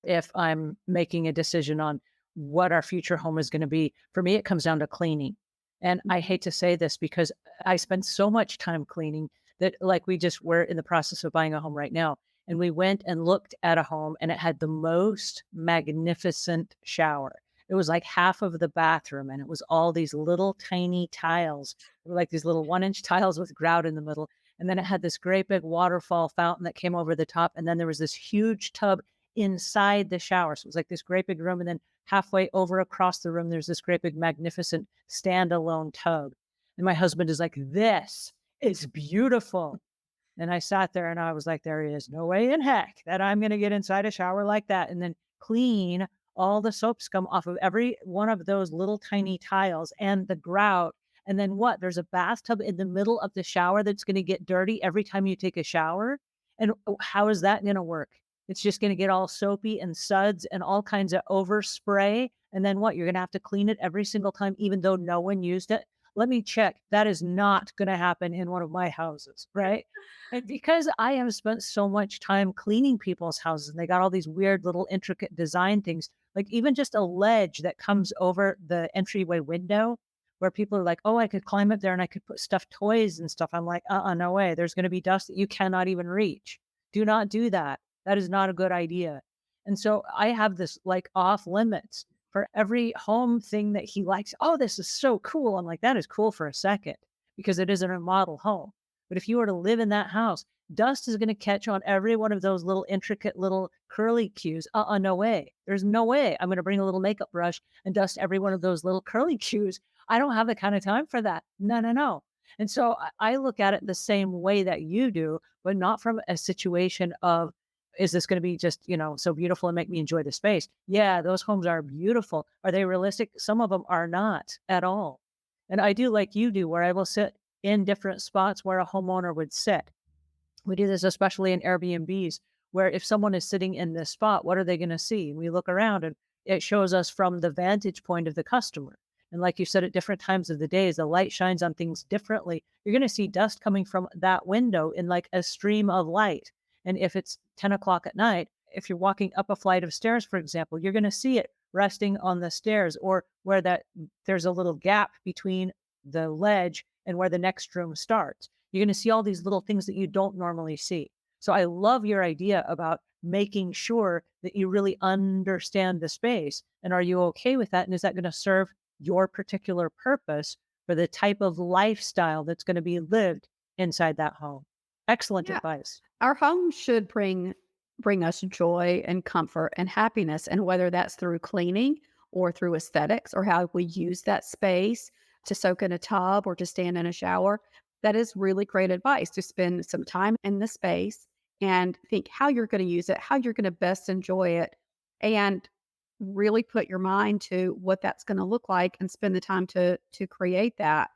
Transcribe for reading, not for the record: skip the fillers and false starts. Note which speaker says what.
Speaker 1: if I'm making a decision on what our future home is going to be. For me, it comes down to cleaning. And I
Speaker 2: Mhm.
Speaker 1: hate to say this because I spend so much time cleaning that, like, we're in the process of buying a home right now. And we went and looked at a home and it had the most magnificent shower. It was like half of the bathroom and it was all these little tiny tiles. They were like these little 1 inch tiles with grout in the middle. And then it had this great big waterfall fountain that came over the top. And then there was this huge tub inside the shower. So it was like this great big room. And then halfway over across the room, there's this great big magnificent standalone tub. And my husband is like, "This is beautiful." And I sat there and I was like, "There is no way in heck that I'm going to get inside a shower like that and then clean all the soap scum off of every one of those little tiny tiles and the grout. And then what? There's a bathtub in the middle of the shower that's going to get dirty every time you take a shower. And how is that going to work? It's just going to get all soapy and suds and all kinds of overspray. And then what? You're going to have to clean it every single time, even though no one used it. Let me check. That is not going to happen in one of my houses, right? And because I have spent so much time cleaning people's houses and they got all these weird little intricate design things, like even just a ledge that comes over the entryway window where people are like, "Oh, I could climb up there and I could put stuffed toys and stuff." I'm like, no way. There's going to be dust that you cannot even reach. Do not do that. That is not a good idea. And so I have this like off limits for every home thing that he likes. "Oh, this is so cool." I'm like, "That is cool for a second because it isn't a model home." But if you were to live in that house, dust is gonna catch on every one of those little intricate little curly cues. No way. There's no way I'm gonna bring a little makeup brush and dust every one of those little curly cues. I don't have the kind of time for that. No, no, no. And so I look at it the same way that you do, but not from a situation of, is this gonna be just, so beautiful and make me enjoy the space? Yeah, those homes are beautiful. Are they realistic? Some of them are not at all. And I do like you do, where I will sit in different spots where a homeowner would sit. We do this especially in Airbnbs, where if someone is sitting in this spot, what are they going to see? We look around and it shows us from the vantage point of the customer. And like you said, at different times of the day, as the light shines on things differently, you're going to see dust coming from that window in like a stream of light. And if it's 10 o'clock at night, if you're walking up a flight of stairs, for example, you're going to see it resting on the stairs or where that there's a little gap between the ledge and where the next room starts. You're going to see all these little things that you don't normally see. So I love your idea about making sure that you really understand the space. And are you okay with that? And is that going to serve your particular purpose for the type of lifestyle that's going to be lived inside that home? Excellent
Speaker 2: Yeah.
Speaker 1: advice.
Speaker 2: Our home should bring us joy and comfort and happiness, and whether that's through cleaning or through aesthetics or how we use that space to soak in a tub or to stand in a shower, that is really great advice to spend some time in the space and think how you're going to use it, how you're going to best enjoy it, and really put your mind to what that's going to look like and spend the time to create that.